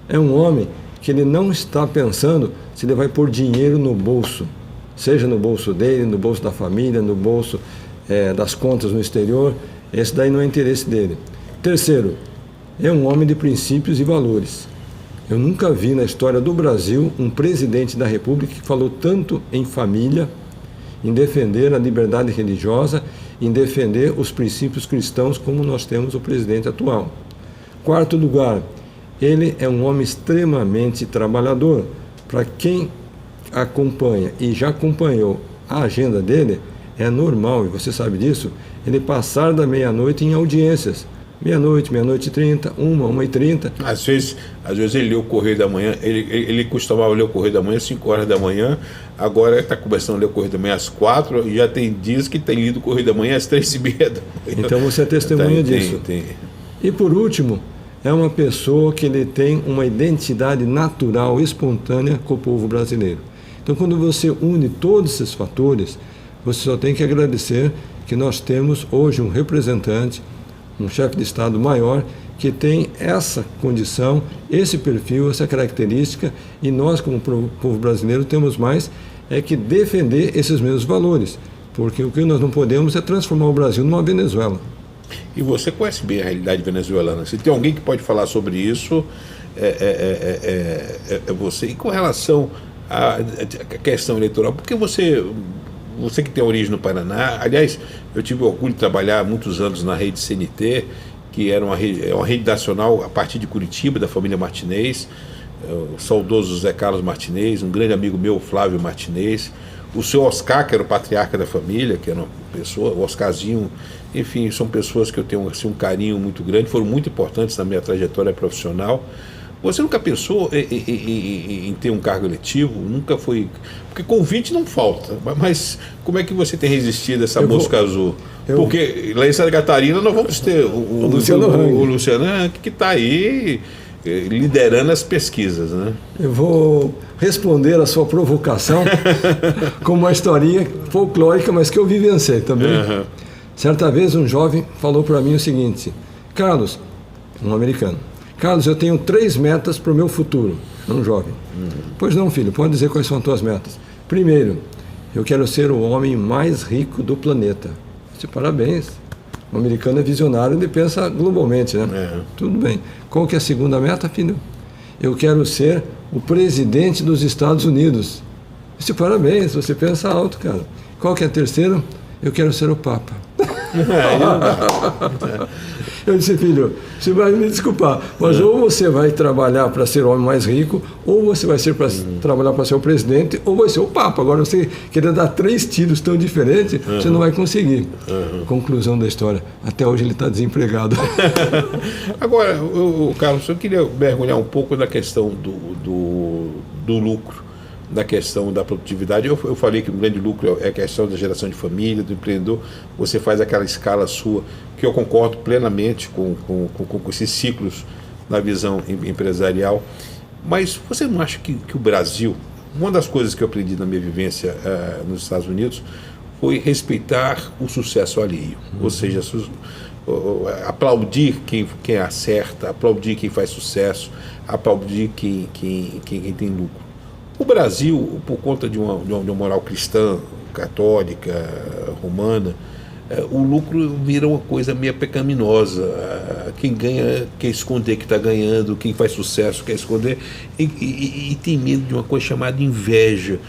S2: é um homem que ele não está pensando se ele vai pôr dinheiro no bolso, seja no bolso dele, no bolso da família, no bolso das contas no exterior. Esse daí não é interesse dele. Terceiro, é um homem de princípios e valores. Eu nunca vi na história do Brasil um presidente da República que falou tanto em família, em defender a liberdade religiosa, em defender os princípios cristãos como nós temos o presidente atual. Quarto lugar, ele é um homem extremamente trabalhador. Para quem acompanha e já acompanhou a agenda dele, é normal, e você sabe disso, ele passar da meia-noite em audiências. Meia-noite, meia-noite e 30, 1h30.
S1: Às vezes ele lê o Correio da Manhã, ele costumava ler o Correio da Manhã às 5 horas da manhã, agora está começando a ler o Correio da Manhã às 4, e já tem dias que tem lido o Correio da Manhã às 3h30 da manhã.
S2: Então você é testemunha disso.
S1: Tem.
S2: E por último, é uma pessoa que ele tem uma identidade natural, espontânea com o povo brasileiro. Então quando você une todos esses fatores, você só tem que agradecer que nós temos hoje um representante, um chefe de Estado maior, que tem essa condição, esse perfil, essa característica, e nós, como povo brasileiro, temos mais que defender esses mesmos valores, porque o que nós não podemos é transformar o Brasil numa Venezuela.
S1: E você conhece bem a realidade venezuelana. Se tem alguém que pode falar sobre isso, é você. E com relação à questão eleitoral, porque você que tem origem no Paraná, aliás, eu tive o orgulho de trabalhar há muitos anos na rede CNT, que era uma rede nacional a partir de Curitiba, da família Martinez, o saudoso Zé Carlos Martinez, um grande amigo meu, Flávio Martinez, o seu Oscar, que era o patriarca da família, que era uma pessoa, o Oscarzinho, enfim, são pessoas que eu tenho assim, um carinho muito grande, foram muito importantes na minha trajetória profissional, Você nunca pensou em ter um cargo eletivo? Nunca foi... Porque convite não falta, mas como é que você tem resistido a essa mosca azul? Porque lá em Santa Catarina nós vamos ter o Luciano Hang, que está aí liderando as pesquisas, né?
S2: Eu vou responder a sua provocação com uma historinha folclórica, mas que eu vivenciei também. Uhum. Certa vez um jovem falou para mim o seguinte: Carlos, um americano, Carlos, eu tenho 3 metas para o meu futuro. Um jovem. Pois não, filho, pode dizer quais são as tuas metas. Primeiro, eu quero ser o homem mais rico do planeta. Eu disse, parabéns. O americano é visionário, ele pensa globalmente, né? Tudo bem. Qual que é a segunda meta, filho? Eu quero ser o presidente dos Estados Unidos. Eu disse, parabéns, você pensa alto, cara. Qual que é a terceira? Eu quero ser o Papa. Eu disse, filho, você vai me desculpar, mas ou você vai trabalhar para ser o homem mais rico, ou você vai ser trabalhar para ser o presidente, ou vai ser o Papa. Agora, você querer dar 3 tiros tão diferentes, você não vai conseguir. Conclusão da história, até hoje ele está desempregado.
S1: Agora, Carlos, eu queria mergulhar um pouco na questão do lucro, da questão da produtividade. Eu falei que o grande lucro é a questão da geração de família, do empreendedor. Você faz aquela escala sua, que eu concordo plenamente com esses ciclos na visão empresarial. Mas você não acha que o Brasil, uma das coisas que eu aprendi na minha vivência nos Estados Unidos, foi respeitar o sucesso alheio? Ou seja, aplaudir quem acerta, aplaudir quem faz sucesso, aplaudir quem tem lucro. O Brasil, por conta de uma moral cristã, católica, romana, o lucro vira uma coisa meio pecaminosa. Quem ganha quer esconder que está ganhando, quem faz sucesso quer esconder, e tem medo de uma coisa chamada inveja.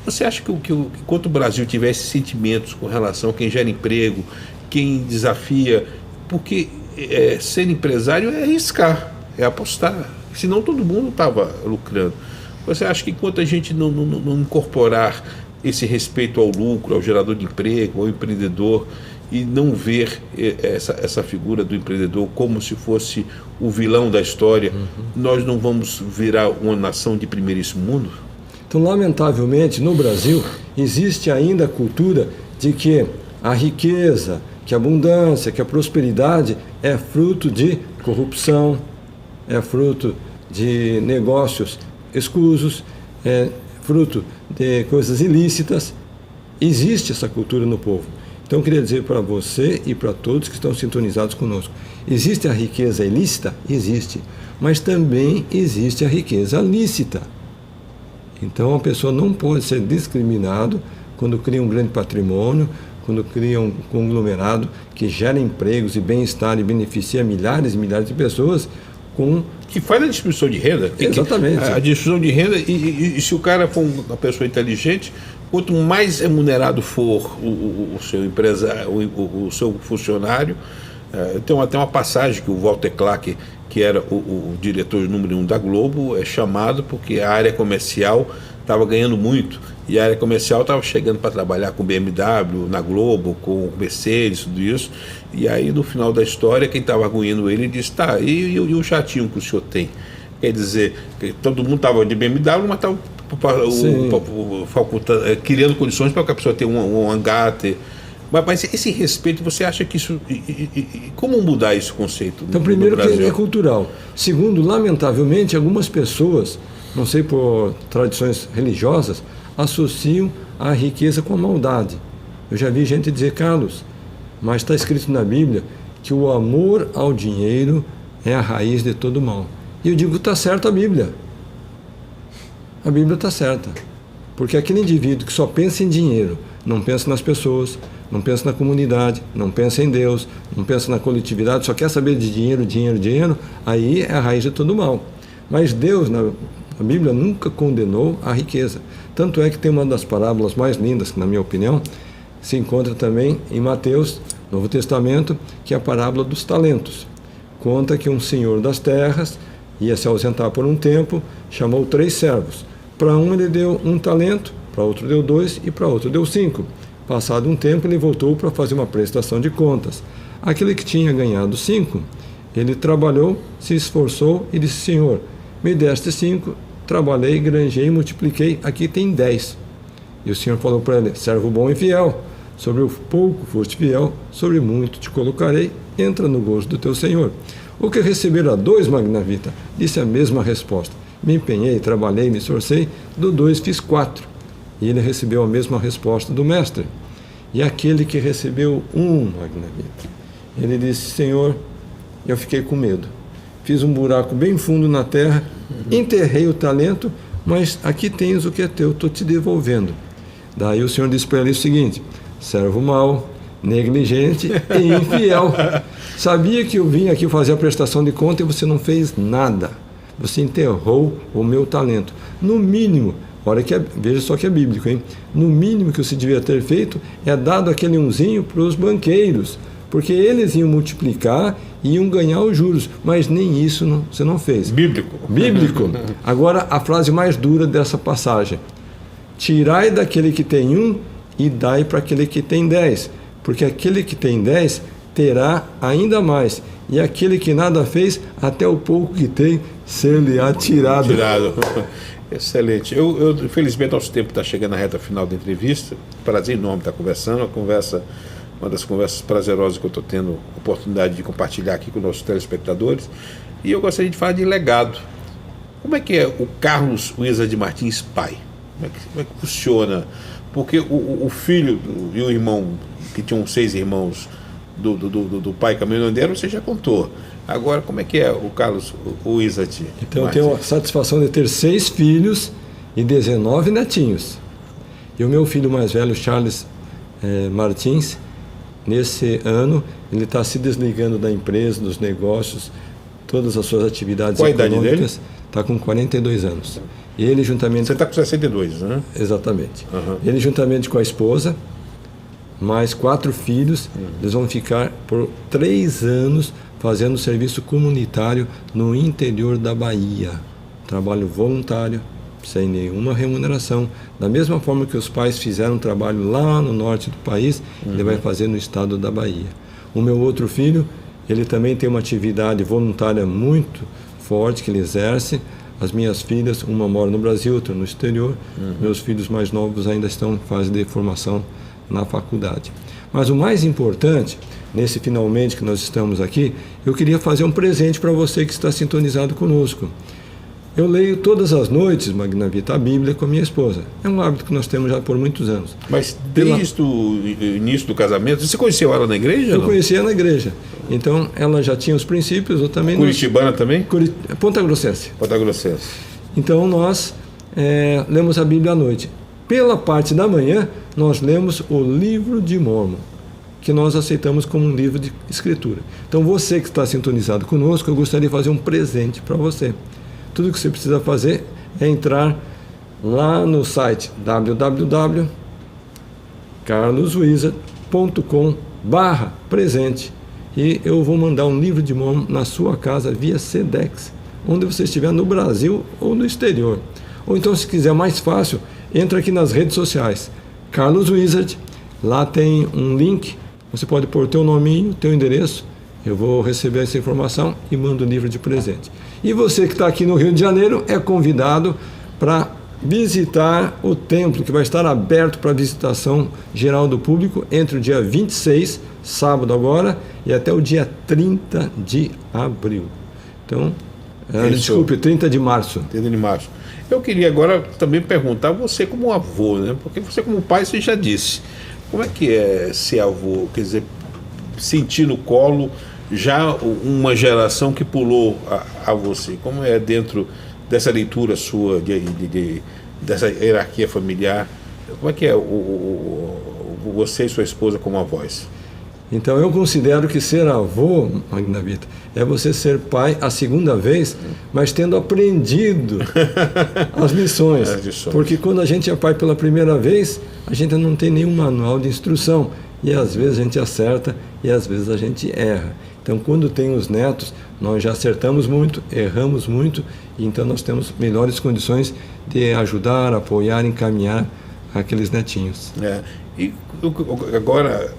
S1: Você acha que enquanto o Brasil tivesse sentimentos com relação a quem gera emprego, quem desafia, porque ser empresário é arriscar, é apostar, senão todo mundo estava lucrando. Você acha que enquanto a gente não incorporar esse respeito ao lucro, ao gerador de emprego, ao empreendedor, e não ver essa figura do empreendedor como se fosse o vilão da história, nós não vamos virar uma nação de primeiríssimo mundo?
S2: Então, lamentavelmente, no Brasil, existe ainda a cultura de que a riqueza, que a abundância, que a prosperidade é fruto de corrupção, é fruto de negócios escusos, é fruto de coisas ilícitas. Existe essa cultura no povo. Então, eu queria dizer para você e para todos que estão sintonizados conosco, existe a riqueza ilícita? Existe. Mas também existe a riqueza lícita. Então, a pessoa não pode ser discriminada quando cria um grande patrimônio, quando cria um conglomerado que gera empregos e bem-estar e beneficia milhares e milhares de pessoas
S1: que faz a distribuição de renda.
S2: Exatamente.
S1: A distribuição de renda, e se o cara for uma pessoa inteligente, quanto mais remunerado for o seu empresário, o seu funcionário. Tem até uma passagem que o Walter Clark, que era o diretor número 1 da Globo, é chamado porque a área comercial estava ganhando muito, e a área comercial estava chegando para trabalhar com BMW na Globo, com Mercedes, tudo isso, e aí no final da história quem estava arguindo ele disse, tá, e o jatinho que o senhor tem? Quer dizer, que todo mundo estava de BMW, mas estava criando condições para que a pessoa tenha um hangar, mas esse respeito, você acha que isso... como mudar esse conceito?
S2: Então, primeiro, que é cultural. Segundo, lamentavelmente, algumas pessoas, não sei por tradições religiosas, associam a riqueza com a maldade. Eu já vi gente dizer, Carlos, mas está escrito na Bíblia que o amor ao dinheiro é a raiz de todo mal. E eu digo, está certo a Bíblia. A Bíblia está certa. Porque aquele indivíduo que só pensa em dinheiro, não pensa nas pessoas, não pensa na comunidade, não pensa em Deus, não pensa na coletividade, só quer saber de dinheiro, dinheiro, dinheiro, aí é a raiz de todo mal. Mas Deus, na Bíblia, nunca condenou a riqueza. Tanto é que tem uma das parábolas mais lindas, que na minha opinião, se encontra também em Mateus, Novo Testamento, que é a parábola dos talentos. Conta que um senhor das terras ia se ausentar por um tempo, chamou 3 servos. Para um ele deu 1 talento, para outro deu 2 e para outro deu 5. Passado um tempo ele voltou para fazer uma prestação de contas. Aquele que tinha ganhado 5, ele trabalhou, se esforçou e disse, Senhor, me deste 5, trabalhei, granjei, multipliquei, aqui tem 10. E o Senhor falou para ele: servo bom e fiel, sobre o pouco foste fiel, sobre muito te colocarei, entra no gozo do teu Senhor. O que receberam a 2, magnavita, disse a mesma resposta: me empenhei, trabalhei, me esforcei, do 2 fiz 4. E ele recebeu a mesma resposta do mestre. E aquele que recebeu 1, magnavita, ele disse: Senhor, eu fiquei com medo, fiz um buraco bem fundo na terra, enterrei o talento, mas aqui tens o que é teu, estou te devolvendo. Daí o Senhor disse para ele o seguinte: servo mau, negligente e infiel, sabia que eu vim aqui fazer a prestação de conta e você não fez nada, você enterrou o meu talento. No mínimo, veja só que é bíblico, hein? No mínimo que você devia ter feito é dado aquele unzinho para os banqueiros, porque eles iam multiplicar e iam ganhar os juros, mas nem isso você não fez.
S1: Bíblico.
S2: Agora a frase mais dura dessa passagem: tirai daquele que tem 1 e dai para aquele que tem 10, porque aquele que tem 10 terá ainda mais, e aquele que nada fez, até o pouco que tem, ser-lhe-á tirado.
S1: Excelente. Infelizmente, nosso tempo está chegando na reta final da entrevista. Prazer enorme estar conversando. Uma das conversas prazerosas que eu estou tendo a oportunidade de compartilhar aqui com nossos telespectadores. E eu gostaria de falar de legado. Como é que é o Carlos Wizard Martins pai? Como é que funciona? Porque o filho e o irmão, que tinham 6 irmãos do pai caminhoneiro, você já contou. Agora, como é que é o Carlos Wizard?
S2: Então, eu tenho a satisfação de ter 6 filhos e 19 netinhos. E o meu filho mais velho, Charles Martins, nesse ano, ele está se desligando da empresa, dos negócios, todas as suas atividades
S1: Qual
S2: econômicas.
S1: Qual a idade dele?
S2: Está com 42 anos. E ele juntamente...
S1: Você está com 62, né?
S2: Exatamente. Ele juntamente com a esposa, mais 4 filhos, eles vão ficar por 3 anos fazendo serviço comunitário no interior da Bahia. Trabalho voluntário, sem nenhuma remuneração. Da mesma forma que os pais fizeram um trabalho lá no norte do país, ele vai fazer no estado da Bahia. O meu outro filho, ele também tem uma atividade voluntária muito forte que ele exerce. As minhas filhas, uma mora no Brasil, outra no exterior. Meus filhos mais novos ainda estão em fase de formação na faculdade. Mas o mais importante, nesse finalmente que nós estamos aqui, eu queria fazer um presente para você que está sintonizado conosco. Eu leio todas as noites, magnavita, a Bíblia com a minha esposa. É um hábito que nós temos já por muitos anos.
S1: Mas desde o início do casamento, você conheceu ela na igreja?
S2: Eu conhecia na igreja. Então, ela já tinha os princípios, eu também...
S1: Curitibana também?
S2: Ponta Grossense.
S1: Ponta Grossense.
S2: Então, nós lemos a Bíblia à noite. Pela parte da manhã, nós lemos o livro de Mórmon, que nós aceitamos como um livro de escritura. Então, você que está sintonizado conosco, eu gostaria de fazer um presente para você. Tudo que você precisa fazer é entrar lá no site www.carloswizard.com/presente e eu vou mandar um livro de Mórmon na sua casa via Sedex, onde você estiver no Brasil ou no exterior. Ou então, se quiser mais fácil, entra aqui nas redes sociais, Carlos Wizard, lá tem um link, você pode pôr teu nominho, teu endereço, eu vou receber essa informação e mando o livro de presente. E você que está aqui no Rio de Janeiro é convidado para visitar o templo, que vai estar aberto para visitação geral do público entre o dia 26, sábado agora, e até o dia 30 de abril. Então, desculpe, 30 de março.
S1: 30 de março. Eu queria agora também perguntar, você como avô, né? Porque você como pai, você já disse. Como é que é ser avô? Quer dizer, sentir no colo já uma geração que pulou a você. Como é dentro dessa leitura sua, dessa hierarquia familiar? Como é que é você e sua esposa como avós?
S2: Então, eu considero que ser avô, magnavita, é você ser pai a segunda vez, mas tendo aprendido as lições. Porque quando a gente é pai pela primeira vez, a gente não tem nenhum manual de instrução. E às vezes a gente acerta e às vezes a gente erra. Então, quando tem os netos, nós já acertamos muito, erramos muito, e então nós temos melhores condições de ajudar, apoiar, encaminhar aqueles netinhos.
S1: E agora,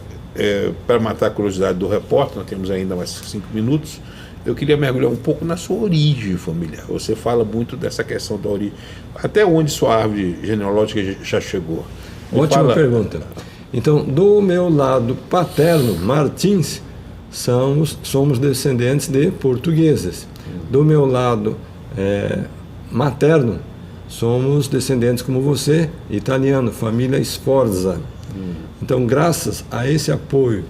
S1: para matar a curiosidade do repórter, nós temos ainda mais 5 minutos, eu queria mergulhar um pouco na sua origem familiar. Você fala muito dessa questão da origem. Até onde sua árvore genealógica já chegou?
S2: Ótima pergunta. Então, do meu lado paterno, Martins, somos descendentes de portugueses. Do meu lado materno, somos descendentes como você, italiano, família Sforza. Então, graças a esse apoio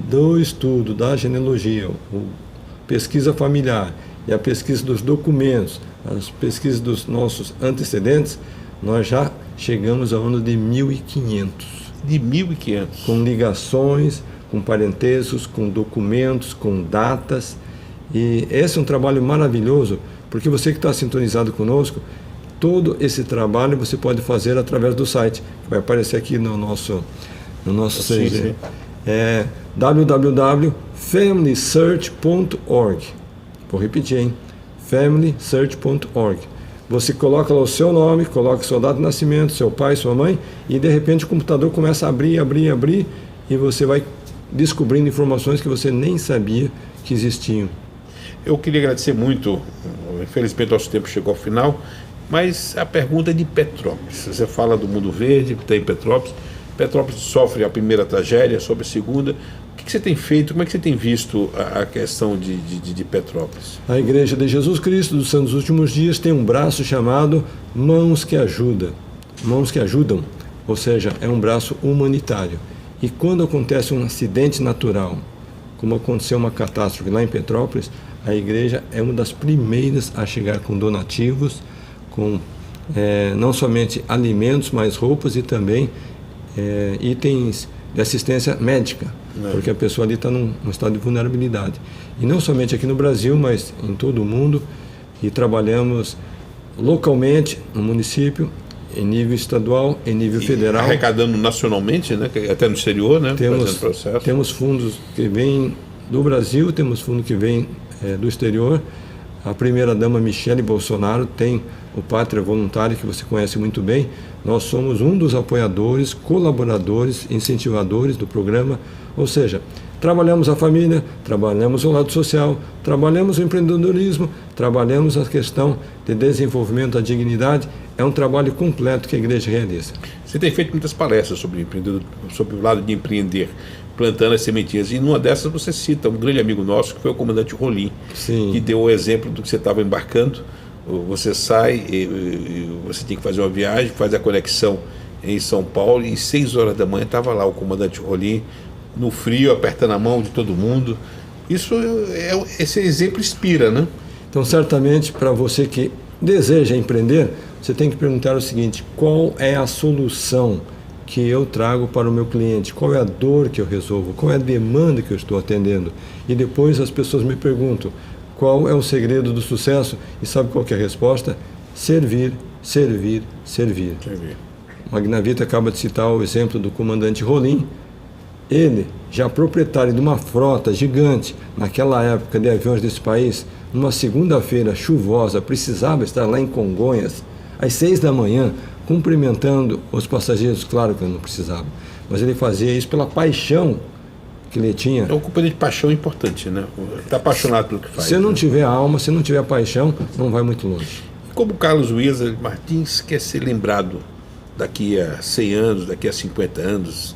S2: do estudo da genealogia, pesquisa familiar e a pesquisa dos documentos, as pesquisas dos nossos antecedentes, nós já chegamos ao ano de 1500.
S1: De 1500.
S2: Com ligações, com parentescos, com documentos, com datas. E esse é um trabalho maravilhoso, porque você que está sintonizado conosco, todo esse trabalho você pode fazer através do site, que vai aparecer aqui no nosso CG. É www.familysearch.org. Vou repetir, hein? familysearch.org. Você coloca lá o seu nome, coloca sua data de nascimento, seu pai, sua mãe, e de repente o computador começa a abrir, e você vai descobrindo informações que você nem sabia que existiam.
S1: Eu queria agradecer muito, infelizmente nosso tempo chegou ao final, mas a pergunta é de Petrópolis. Você fala do Mundo Verde, que tem Petrópolis. Petrópolis sofre a primeira tragédia, sofre a segunda. O que você tem feito, como é que você tem visto a questão de Petrópolis?
S2: A Igreja de Jesus Cristo dos Santos Últimos Dias tem um braço chamado Mãos que Ajudam, ou seja, é um braço humanitário. E quando acontece um acidente natural, como aconteceu uma catástrofe lá em Petrópolis, a igreja é uma das primeiras a chegar com donativos, com não somente alimentos, mas roupas e também itens de assistência médica, porque a pessoa ali está num estado de vulnerabilidade. E não somente aqui no Brasil, mas em todo o mundo, e trabalhamos localmente no município, em nível estadual, em nível federal.
S1: Arrecadando nacionalmente, né? Até no exterior, né?
S2: Temos fundos que vêm do Brasil, temos fundos que vêm do exterior. A primeira-dama Michele Bolsonaro tem o Pátria Voluntária, que você conhece muito bem. Nós somos um dos apoiadores, colaboradores, incentivadores do programa. Ou seja, trabalhamos a família, trabalhamos o lado social, trabalhamos o empreendedorismo, trabalhamos a questão de desenvolvimento da dignidade. É um trabalho completo que a igreja realiza.
S1: Você tem feito muitas palestras sobre o lado de empreender, plantando as sementinhas. E numa dessas você cita um grande amigo nosso, que foi o comandante Rolim, que deu o exemplo do que você estava embarcando. Você sai, você tem que fazer uma viagem, faz a conexão em São Paulo, e 6 horas da manhã estava lá o comandante Rolim, no frio, apertando a mão de todo mundo. Esse exemplo inspira, né?
S2: Então, certamente, para você que deseja empreender, você tem que perguntar o seguinte: qual é a solução que eu trago para o meu cliente? Qual é a dor que eu resolvo? Qual é a demanda que eu estou atendendo? E depois as pessoas me perguntam: qual é o segredo do sucesso? E sabe qual que é a resposta? Servir, servir, servir. Magnavita acaba de citar o exemplo do comandante Rolim. Ele, já proprietário de uma frota gigante, naquela época de aviões desse país, numa segunda-feira chuvosa, precisava estar lá em Congonhas, às 6 da manhã, cumprimentando os passageiros. Claro que ele não precisava, mas ele fazia isso pela paixão que ele tinha.
S1: É um componente de paixão importante, né? Está apaixonado pelo que faz.
S2: Se não tiver alma, se não tiver paixão, não vai muito longe.
S1: Como Carlos Wieser Martins quer ser lembrado daqui a 100 anos, daqui a 50 anos,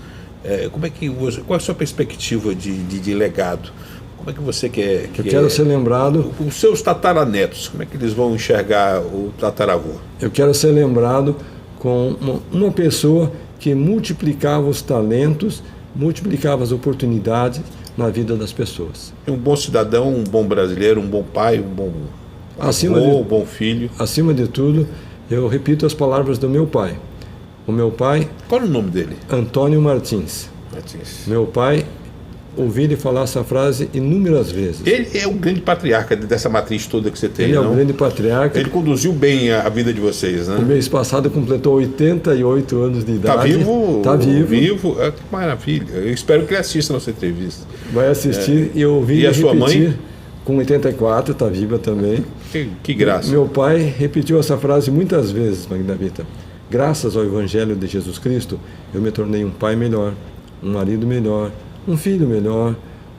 S1: qual é a sua perspectiva de legado? Como é que você quer...
S2: Eu quero ser lembrado...
S1: Os seus tataranetos, como é que eles vão enxergar o tataravô?
S2: Eu quero ser lembrado com uma pessoa que multiplicava os talentos, multiplicava as oportunidades na vida das pessoas.
S1: Um bom cidadão, um bom brasileiro, um bom pai, um bom avô, um bom filho.
S2: Acima de tudo, eu repito as palavras do meu pai. O meu pai...
S1: Qual é o nome dele?
S2: Antônio Martins. Meu pai... ouvi ele falar essa frase inúmeras vezes.
S1: Ele é o grande patriarca dessa matriz toda que você tem,
S2: Ele é o grande patriarca.
S1: Ele conduziu bem a vida de vocês, né?
S2: No mês passado completou 88 anos de idade.
S1: Está vivo?
S2: Está vivo.
S1: Vivo? Que maravilha. Eu espero que ele assista a nossa entrevista.
S2: Vai assistir e eu ouvi ele repetir.
S1: E a sua mãe?
S2: Com 84, está viva também.
S1: Que graça.
S2: Meu pai repetiu essa frase muitas vezes, Magnavita. Graças ao Evangelho de Jesus Cristo, eu me tornei um pai melhor, um marido melhor, um filho melhor,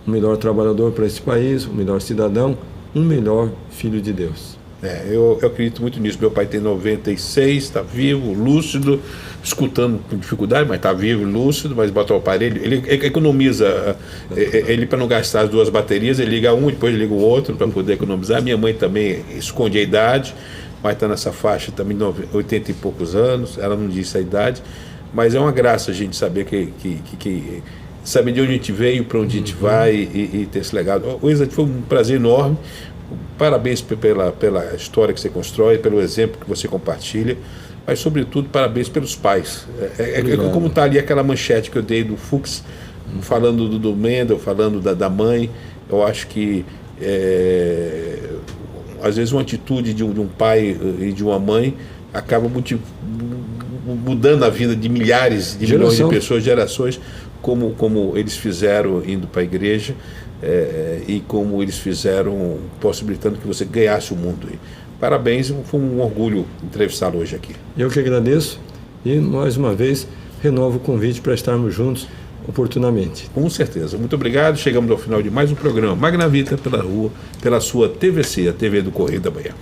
S2: um melhor trabalhador para esse país, um melhor cidadão, um melhor filho de Deus.
S1: Eu acredito muito nisso. Meu pai tem 96, está vivo, lúcido, escutando com dificuldade, mas está vivo, lúcido, mas bota o aparelho. Ele economiza, ele para não gastar as duas baterias, ele liga um, depois liga o outro para poder economizar. Minha mãe também esconde a idade, mas está nessa faixa também, 80 e poucos anos, ela não disse a idade, mas é uma graça a gente saber saber de onde a gente veio, para onde a gente vai e ter esse legado. Wizard, foi um prazer enorme. Parabéns pela história que você constrói, pelo exemplo que você compartilha, mas sobretudo parabéns pelos pais. Como está ali aquela manchete que eu dei do Fux, falando do Mendel, falando da mãe. Eu acho que às vezes uma atitude de um pai e de uma mãe acaba mudando a vida de milhares, de milhões de pessoas, gerações, como eles fizeram indo para a igreja. E como eles fizeram, possibilitando que você ganhasse o mundo. Parabéns, foi um orgulho entrevistá-lo hoje aqui.
S2: Eu que agradeço e, mais uma vez, renovo o convite para estarmos juntos oportunamente.
S1: Com certeza. Muito obrigado. Chegamos ao final de mais um programa Magnavita pela sua TVC, a TV do Correio da Manhã.